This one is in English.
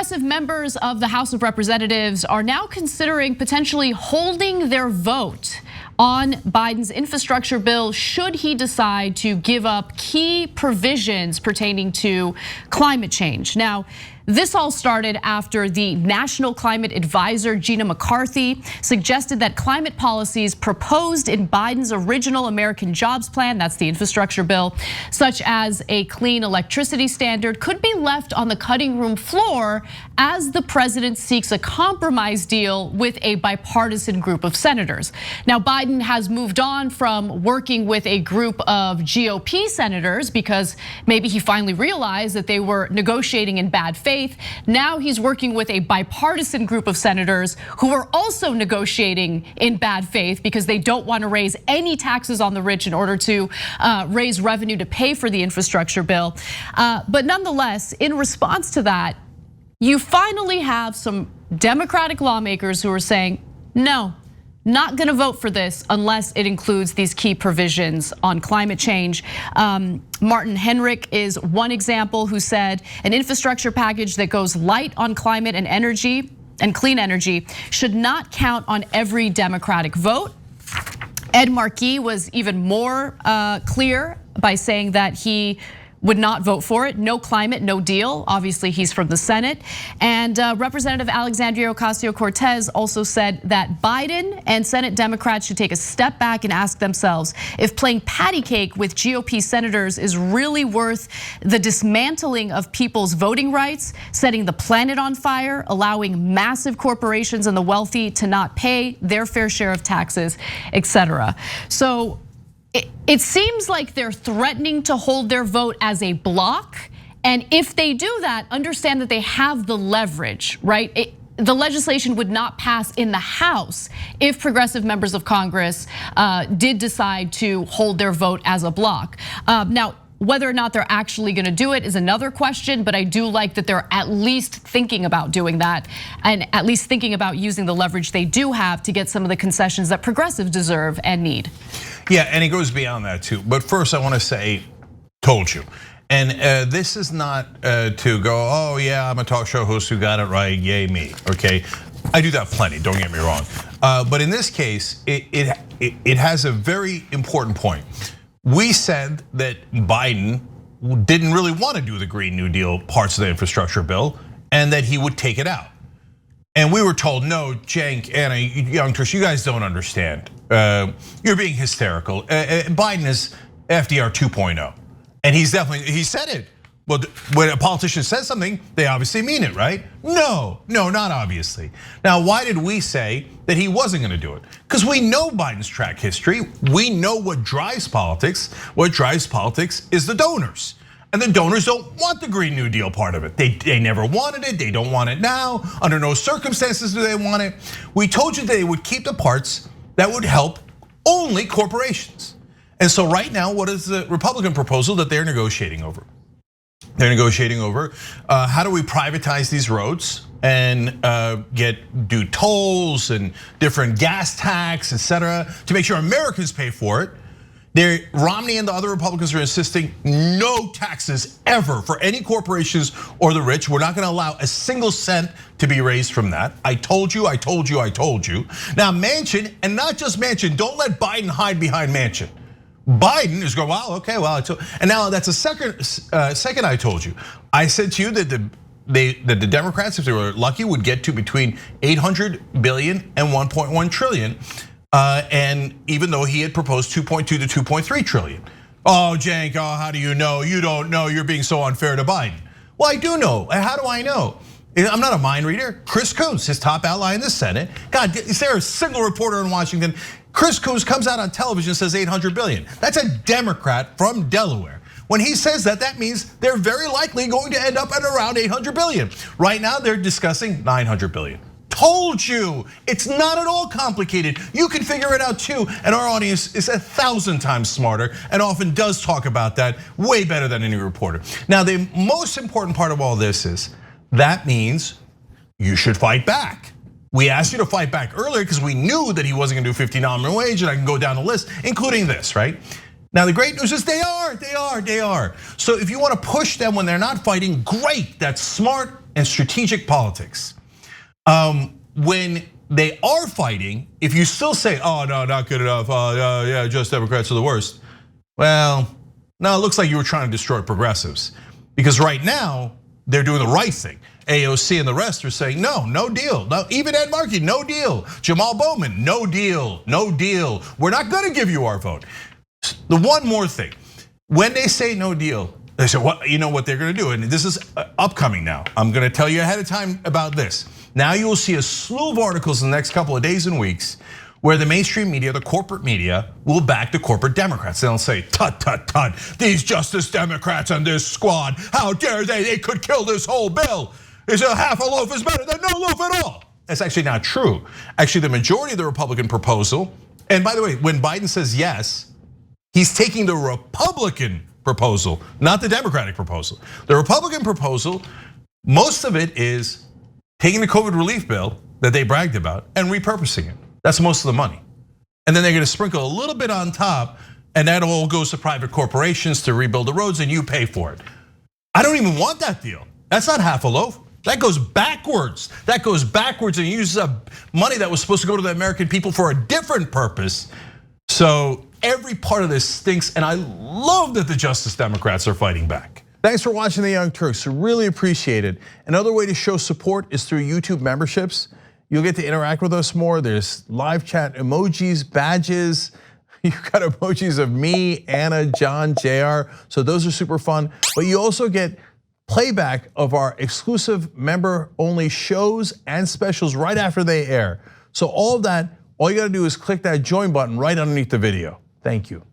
Progressive members of the House of Representatives are now considering potentially holding their vote on Biden's infrastructure bill should he decide to give up key provisions pertaining to climate change. Now, this all started after the National Climate Advisor, Gina McCarthy, suggested that climate policies proposed in Biden's original American Jobs Plan, that's the infrastructure bill, such as a clean electricity standard, could be left on the cutting room floor as the president seeks a compromise deal with a bipartisan group of senators. Now, Biden has moved on from working with a group of GOP senators because maybe he finally realized that they were negotiating in bad faith. Now he's working with a bipartisan group of senators who are also negotiating in bad faith because they don't want to raise any taxes on the rich in order to raise revenue to pay for the infrastructure bill. But nonetheless, in response to that, you finally have some Democratic lawmakers who are saying, no, not gonna vote for this unless it includes these key provisions on climate change. Martin Henrik is one example who said an infrastructure package that goes light on climate and energy and clean energy should not count on every Democratic vote. Ed Markey was even more clear by saying that he would not vote for it. No climate, no deal. Obviously, he's from the Senate. And Representative Alexandria Ocasio-Cortez also said that Biden and Senate Democrats should take a step back and ask themselves if playing patty cake with GOP senators is really worth the dismantling of people's voting rights, setting the planet on fire, allowing massive corporations and the wealthy to not pay their fair share of taxes, etc. So it seems like they're threatening to hold their vote as a block. And if they do that, understand that they have the leverage, right? The legislation would not pass in the House if progressive members of Congress did decide to hold their vote as a block. Now, whether or not they're actually gonna do it is another question, but I do like that they're at least thinking about doing that and at least thinking about using the leverage they do have to get some of the concessions that progressives deserve and need. Yeah, and it goes beyond that too. But first I wanna say, told you. And this is not to go, oh yeah, I'm a talk show host who got it right, yay me, okay? I do that plenty, don't get me wrong. But in this case, it has a very important point. We said that Biden didn't really want to do the Green New Deal parts of the infrastructure bill and that he would take it out. And we were told, no, Cenk, Anna, Young Turks, you guys don't understand. You're being hysterical. Biden is FDR 2.0. And he said it. Well, when a politician says something, they obviously mean it, right? No, not obviously. Now, why did we say that he wasn't gonna do it? Because we know Biden's track history. We know what drives politics. What drives politics is the donors. And the donors don't want the Green New Deal part of it. They never wanted it, they don't want it now. Under no circumstances do they want it. We told you they would keep the parts that would help only corporations. And so right now, what is the Republican proposal that they're negotiating over? They're negotiating over how do we privatize these roads and do tolls and different gas tax, etc., to make sure Americans pay for it. Romney and the other Republicans are insisting no taxes ever for any corporations or the rich. We're not gonna allow a single cent to be raised from that. I told you, I told you, I told you. Now Manchin, and not just Manchin, don't let Biden hide behind Manchin. Biden is going, wow, okay, well, and now that's a second I told you. I said to you that the Democrats, if they were lucky, would get to between 800 billion and 1.1 trillion. And even though he had proposed 2.2 to 2.3 trillion. Oh, Cenk, how do you know? You don't know, you're being so unfair to Biden. Well, I do know, how do I know? I'm not a mind reader. Chris Coons, his top ally in the Senate. God, is there a single reporter in Washington? Chris Coons comes out on television and says 800 billion. That's a Democrat from Delaware. When he says that, that means they're very likely going to end up at around 800 billion. Right now, they're discussing 900 billion. Told you, it's not at all complicated. You can figure it out too, and our audience is 1,000 times smarter and often does talk about that way better than any reporter. Now, the most important part of all this is that means you should fight back. We asked you to fight back earlier because we knew that he wasn't gonna do $15 minimum wage, and I can go down the list, including this, right? Now the great news is they are. So if you want to push them when they're not fighting, great, that's smart, and strategic politics. When they are fighting, if you still say, oh no, not good enough, yeah, just Democrats are the worst. Well, no, it looks like you were trying to destroy progressives. Because right now, they're doing the right thing. AOC and the rest are saying, no deal. No, even Ed Markey, no deal. Jamal Bowman, no deal, no deal. We're not gonna give you our vote. The one more thing, when they say no deal, they say, what, you know what they're gonna do, and this is upcoming now. I'm gonna tell you ahead of time about this. Now you will see a slew of articles in the next couple of days and weeks where the mainstream media, the corporate media, will back the corporate Democrats. They'll say, tut, tut, tut, these Justice Democrats and this squad, how dare they could kill this whole bill. Is a half a loaf is better than no loaf at all. That's actually not true. Actually, the majority of the Republican proposal, and by the way, when Biden says yes, he's taking the Republican proposal, not the Democratic proposal. The Republican proposal, most of it is taking the COVID relief bill that they bragged about and repurposing it. That's most of the money. And then they're gonna sprinkle a little bit on top, and that all goes to private corporations to rebuild the roads and you pay for it. I don't even want that deal. That's not half a loaf. That goes backwards. That goes backwards and uses up money that was supposed to go to the American people for a different purpose. So every part of this stinks, and I love that the Justice Democrats are fighting back. Thanks for watching the Young Turks, really appreciate it. Another way to show support is through YouTube memberships. You'll get to interact with us more. There's live chat emojis, badges. You've got emojis of me, Anna, John, JR. So those are super fun. But you also get playback of our exclusive member-only shows and specials right after they air. So all of that, all you gotta do is click that join button right underneath the video. Thank you.